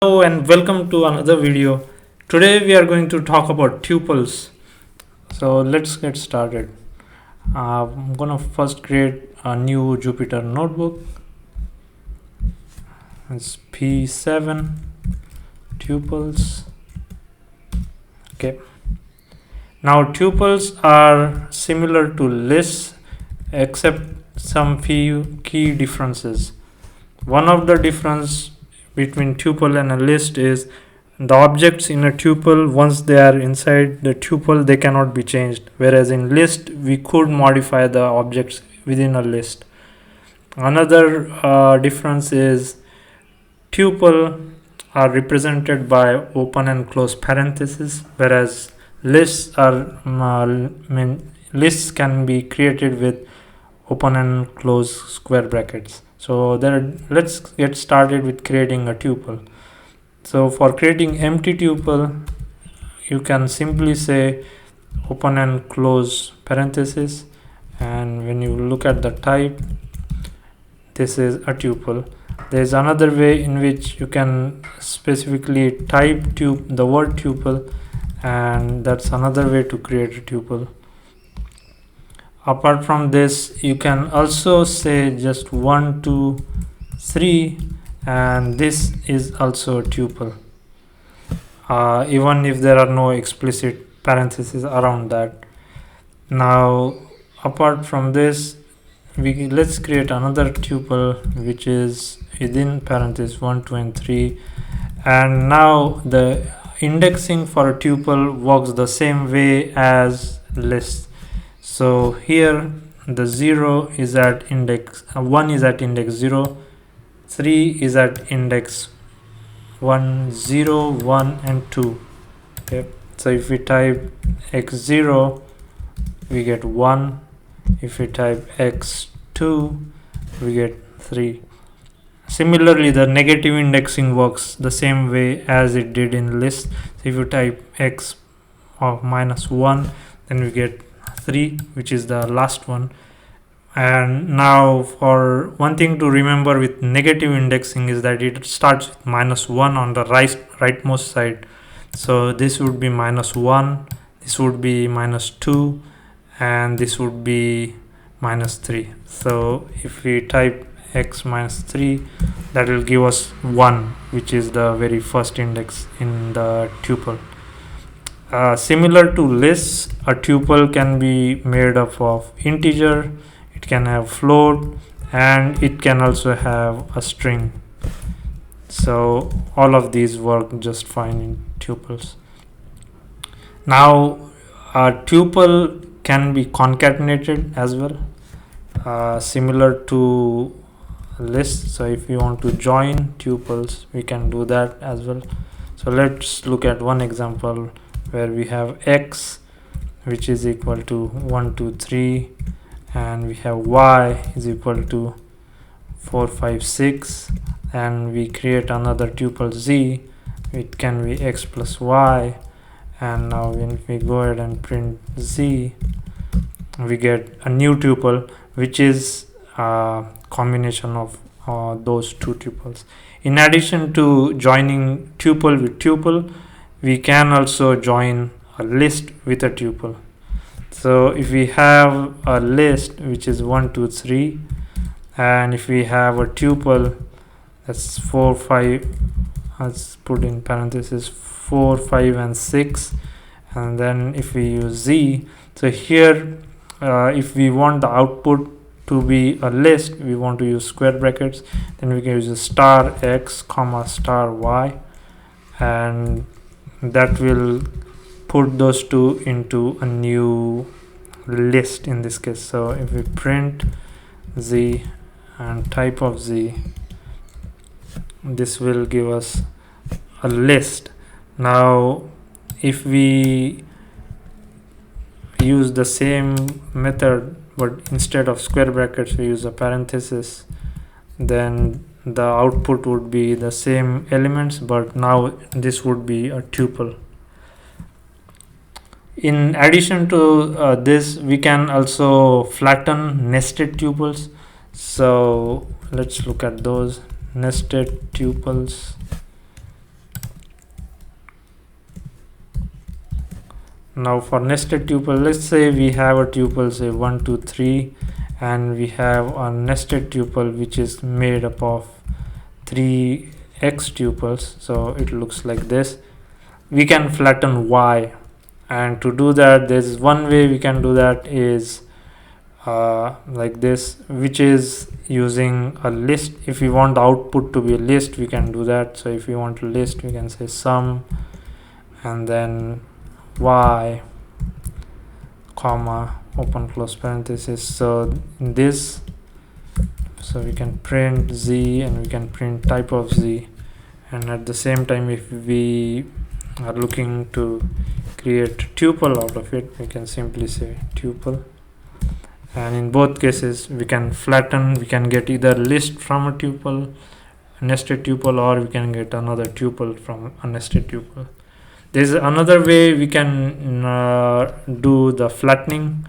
Hello and welcome to another video. Today we are going to talk about tuples. So let's get started. I'm gonna first create a new Jupyter notebook. It's P7 tuples. Okay. Now tuples are similar to lists except some few key differences. One of the difference between tuple and a list is the objects in a tuple, once they are inside the tuple, they cannot be changed, whereas in list we could modify the objects within a list. Another difference is tuple are represented by open and close parentheses, whereas lists lists can be created with open and close square brackets. So let's get started with creating a tuple. So for creating empty tuple, you can simply say open and close parenthesis, and when you look at the type, this is a tuple. There is another way in which you can specifically type the word tuple, and that's another way to create a tuple. Apart from this, you can also say just 1 2 3, and this is also a tuple, even if there are no explicit parentheses around that. Now apart from this, let's create another tuple which is within parentheses 1 2 and 3, and now the indexing for a tuple works the same way as lists. So here the 0 is at index 1 is at index 0, 3 is at index 1 0 1 and 2. Okay, so if we type x0 we get 1, if we type x2 we get 3. Similarly, the negative indexing works the same way as it did in list. So if you type x of -1, then we get 3, which is the last one. And now, for one thing to remember with negative indexing is that it starts with -1 on the rightmost side. So this would be -1, this would be -2, and this would be -3. So if we type x -3, that will give us 1, which is the very first index in the tuple. Similar to lists, a tuple can be made up of integer, it can have float, and it can also have a string. So all of these work just fine in tuples. Now a tuple can be concatenated as well, similar to lists. So if we want to join tuples, we can do that as well. So let's look at one example where we have x, which is equal to 1 2 3, and we have y is equal to 4 5 6, and we create another tuple z, it can be x plus y, and now when we go ahead and print z, we get a new tuple which is a combination of those two tuples. In addition to joining tuple with tuple, we can also join a list with a tuple. So if we have a list which is 1 2 3, and if we have a tuple that's 4 5, let's put in parentheses 4 5 and 6, and then if we use z, so here if we want the output to be a list, we want to use square brackets, then we can use a star x comma star y, and that will put those two into a new list in this case. So if we print z and type of z, this will give us a list. Now if we use the same method, but instead of square brackets we use a parenthesis, then the output would be the same elements, but now this would be a tuple. In addition to this, we can also flatten nested tuples. So let's look at those nested tuples. Now for nested tuple, let's say we have a tuple say 1 2 3, and we have a nested tuple which is made up of 3 x tuples. So it looks like this. We can flatten y, and to do that, there's one way we can do that is like this, which is using a list. If we want the output to be a list, we can do that. So if we want a list, we can say sum and then y comma open close parenthesis. So in this, so we can print z and we can print type of z, and at the same time, if we are looking to create tuple out of it, we can simply say tuple. And in both cases, we can flatten, we can get either list from a tuple, nested tuple, or we can get another tuple from a nested tuple. There's another way we can do the flattening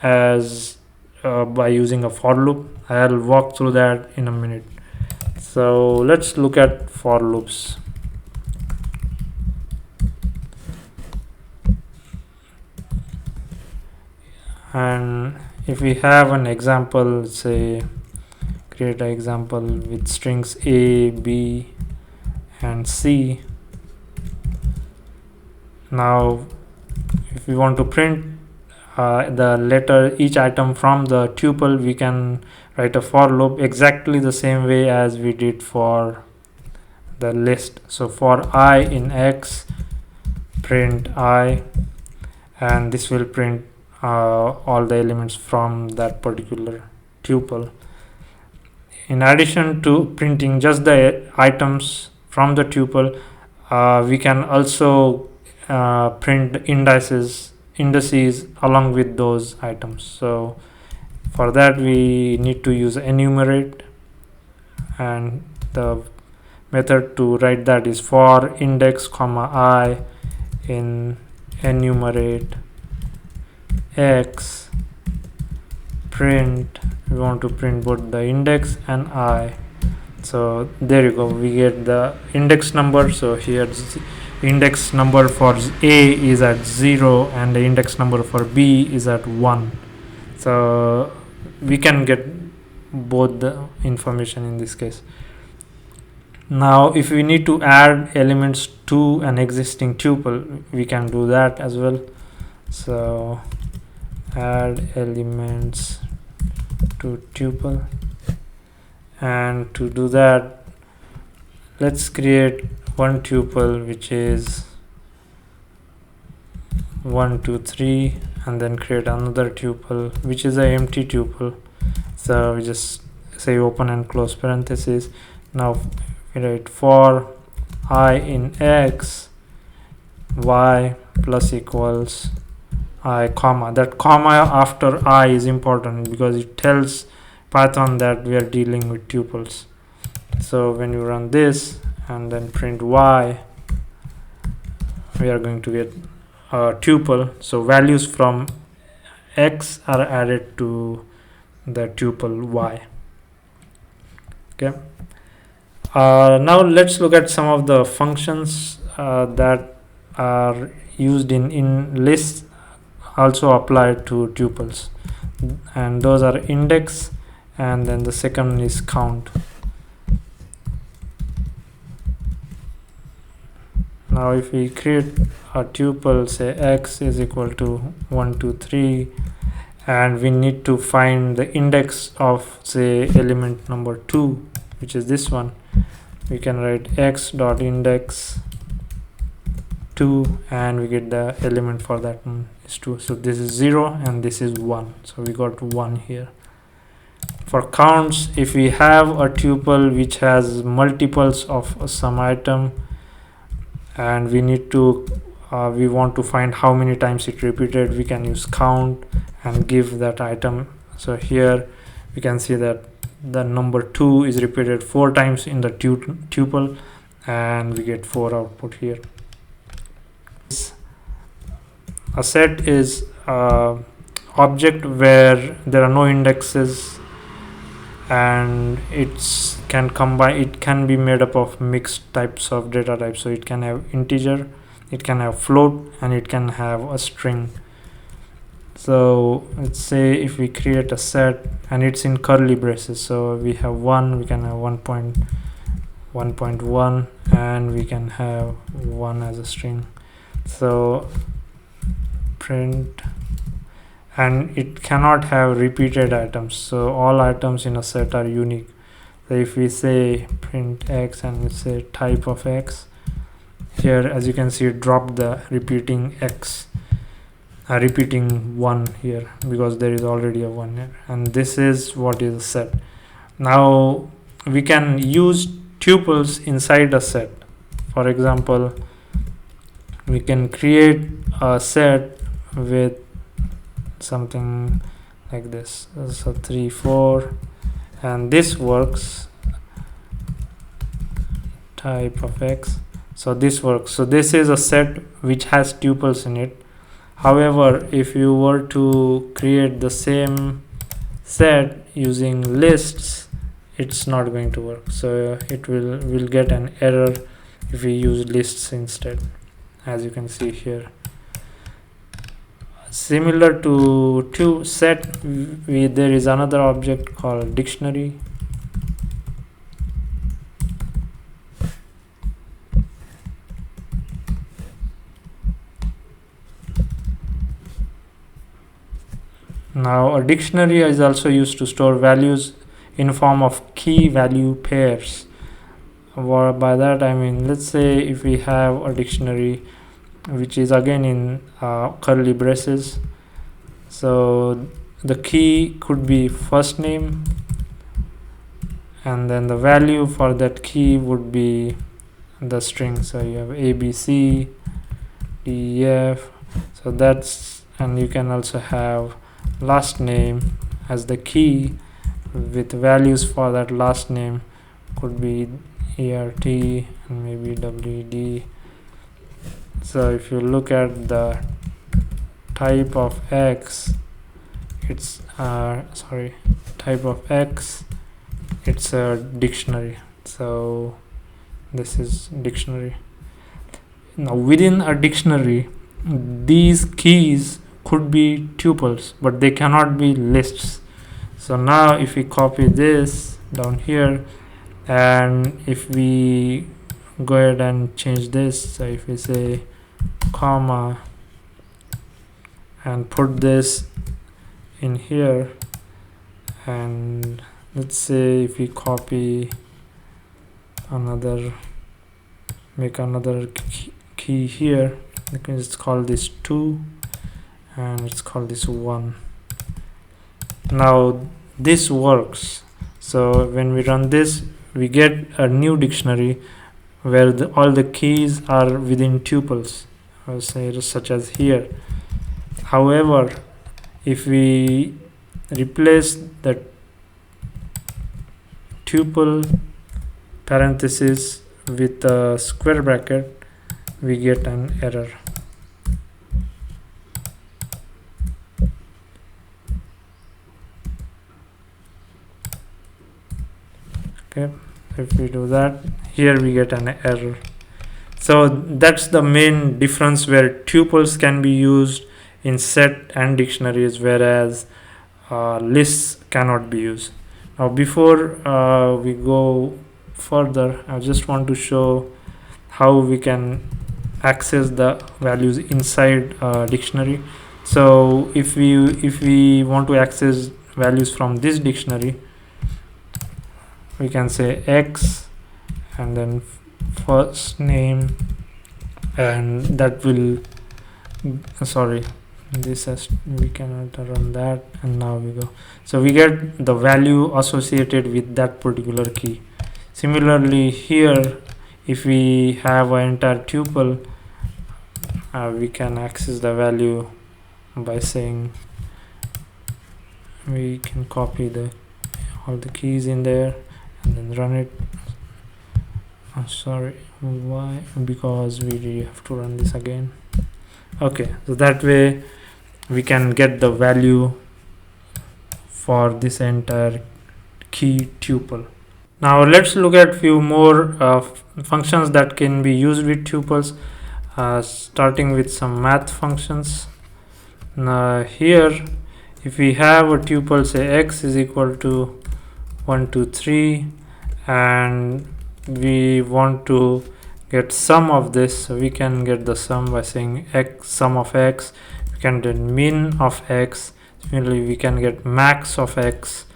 as by using a for loop. I'll walk through that in a minute. So let's look at for loops. And if we have an example, say create an example with strings a, b and c. Now if we want to print the letter, each item from the tuple, we can write a for loop exactly the same way as we did for the list. So for I in x, print I, and this will print all the elements from that particular tuple. In addition to printing just the items from the tuple, we can also print indices along with those items. So for that, we need to use enumerate, and the method to write that is for index comma I in enumerate x print. We want to print both the index and I. So there you go, we get the index number. So here index number for a is at 0 and the index number for b is at 1. So we can get both the information in this case. Now if we need to add elements to an existing tuple, we can do that as well. So add elements to tuple, and to do that, let's create one tuple which is 1 2 3, and then create another tuple which is an empty tuple. So we just say open and close parenthesis. Now we write for I in x y plus equals I comma. That comma after I is important because it tells Python that we are dealing with tuples. So when you run this and then print y, we are going to get a tuple. So values from x are added to the tuple y. Okay. Now let's look at some of the functions that are used in lists, also applied to tuples, and those are index, and then the second is count. Now if we create a tuple, say x is equal to 1 2 3, and we need to find the index of say element number 2, which is this one, we can write x dot index 2, and we get the element for that one is 2. So this is 0 and this is 1, so we got 1 here. For counts, if we have a tuple which has multiples of some item, and we need to we want to find how many times it repeated, we can use count and give that item. So here we can see that the number 2 is repeated 4 times in the tuple, and we get 4 output here. A set is object where there are no indexes, and it can be made up of mixed types of data types. So it can have integer, it can have float and it can have a string. So let's say if we create a set and it's in curly braces, so we have 1, we can have 1.1 and we can have 1 as a string. So print, and it cannot have repeated items, so all items in a set are unique. So if we say print x and we say type of x, here as you can see it dropped the repeating x, repeating 1 here because there is already a 1 here, and this is what is a set. Now we can use tuples inside a set. For example, we can create a set with something like this, so 3 4, and this works, type of x, so this works. So this is a set which has tuples in it. However, if you were to create the same set using lists, it's not going to work. So it will get an error if we use lists instead, as you can see here. Similar to set, there is another object called dictionary. Now a dictionary is also used to store values in form of key value pairs. By that I mean, let's say if we have a dictionary which is again in curly braces, so the key could be first name, and then the value for that key would be the string. So you have A B C D E F, so that's, and you can also have last name as the key with values for that last name, could be ERT and maybe WD. So if you look at the type of x, it's type of x, it's a dictionary. So this is dictionary. Now within a dictionary, these keys could be tuples, but they cannot be lists. So now if we copy this down here, and if we go ahead and change this, so if we say comma and put this in here, and let's say if we copy another, make another key here, let's call this 2 and let's call this 1. Now this works. So when we run this, we get a new dictionary where all the keys are within tuples, I'll say, such as here. However, if we replace the tuple parenthesis with a square bracket, we get an error. Okay, if we do that, here we get an error. So that's the main difference, where tuples can be used in set and dictionaries, whereas lists cannot be used. Now before we go further, I just want to show how we can access the values inside a dictionary. So if we want to access values from this dictionary, we can say x and then first name, and that will, sorry, this has, we cannot run that, and now we go, so we get the value associated with that particular key. Similarly here, if we have an entire tuple, we can access the value by saying, we can copy all the keys in there and then run it. Sorry, why? Because we really have to run this again. Okay, so that way we can get the value for this entire key tuple. Now let's look at few more functions that can be used with tuples. starting with some math functions. Now here, if we have a tuple, say x is equal to 1 2 3, and we want to get sum of this, so we can get the sum by saying x sum of x. We can get min of x. Similarly, we can get max of x.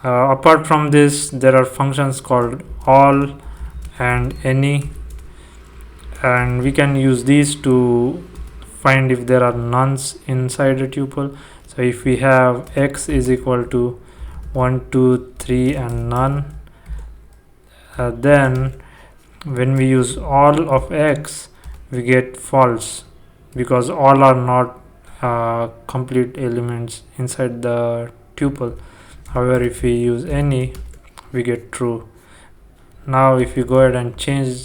Apart from this, there are functions called all and any, and we can use these to find if there are nuns inside a tuple. So if we have x is equal to 1 2 3 and none, then when we use all of x, we get false, because all are not complete elements inside the tuple. However, if we use any, we get true. Now if you go ahead and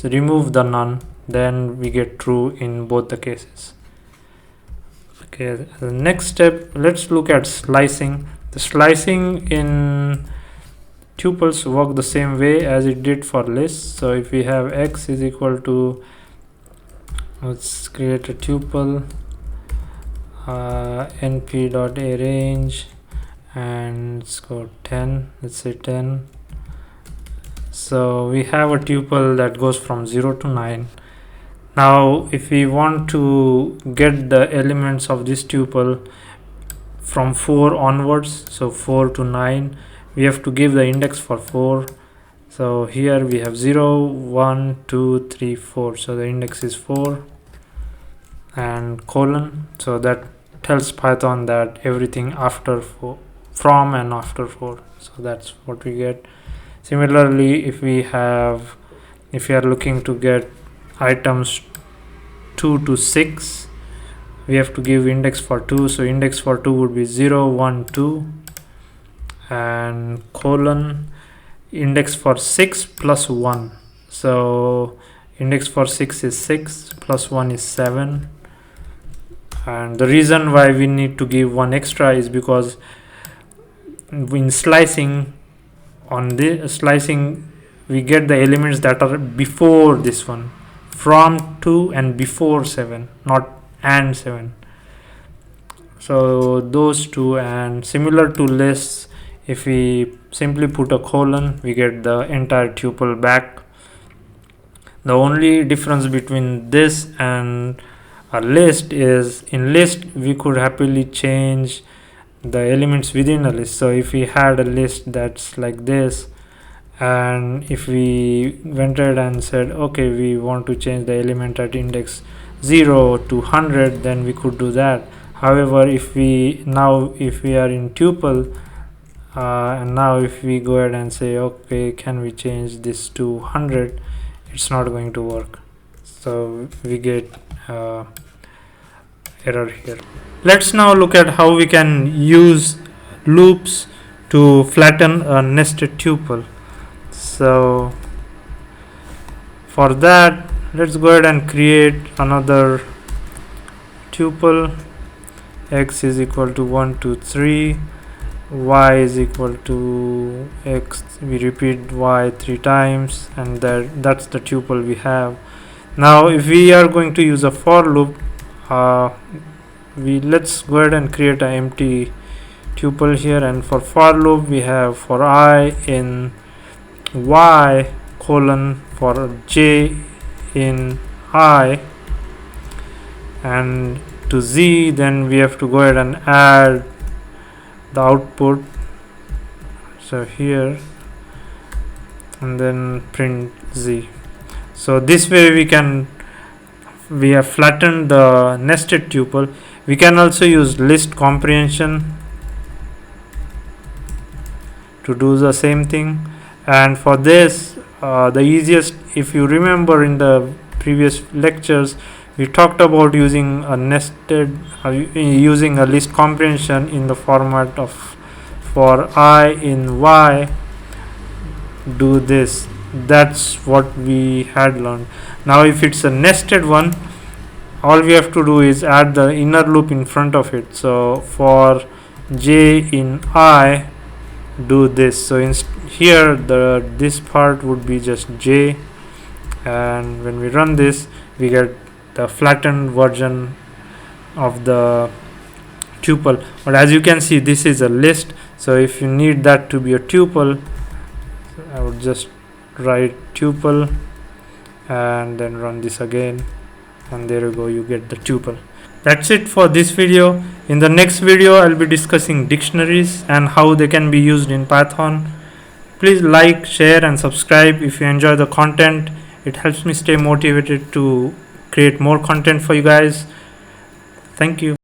remove the none, then we get true in both the cases. Okay, the next step, let's look at slicing. The slicing in tuples work the same way as it did for lists. So if we have x is equal to, let's create a tuple, np.arange, and let's go 10, let's say 10. So we have a tuple that goes from 0 to 9. Now if we want to get the elements of this tuple from 4 onwards, so 4 to 9, we have to give the index for 4. So here we have 0 1 2 3 4, so the index is 4, and colon, so that tells Python that everything after 4, from and after 4, so that's what we get. Similarly, if we are looking to get items 2 to 6, we have to give index for 2, so index for 2 would be 0 1 2, and colon, index for 6 plus 1, so index for 6 is 6 plus 1 is 7. And the reason why we need to give one extra is because in slicing, on this slicing, we get the elements that are before this one, from 2 and before 7, not and 7. So those two, and similar to lists, if we simply put a colon, we get the entire tuple back. The only difference between this and a list is, in list we could happily change the elements within a list. So if we had a list that's like this, and if we went ahead and said, okay, we want to change the element at index 0 to 100, then we could do that. However, if we are in tuple, and now if we go ahead and say, okay, can we change this to 100, it's not going to work. So we get error here. Let's now look at how we can use loops to flatten a nested tuple. So for that, let's go ahead and create another tuple. X is equal to 1 2 3, y is equal to x, we repeat y 3 times, and that's the tuple we have. Now if we are going to use a for loop, let's go ahead and create an empty tuple here, and for loop we have for I in y colon, for j in I, and to z, then we have to go ahead and add the output, so here, and then print z. So this way we have flattened the nested tuple. We can also use list comprehension to do the same thing, and for this the easiest, if you remember in the previous lectures, we talked about using a using a list comprehension in the format of, for I in y, do this. That's what we had learned. Now if it's a nested one, all we have to do is add the inner loop in front of it. So for j in I, do this. So here this part would be just j, and when we run this, we get the flattened version of the tuple. But as you can see, this is a list, so if you need that to be a tuple, I would just write tuple and then run this again, and there you go, you get the tuple. That's it for this video. In the next video, I'll be discussing dictionaries and how they can be used in Python. Please like, share and subscribe if you enjoy the content. It helps me stay motivated to create more content for you guys. Thank you.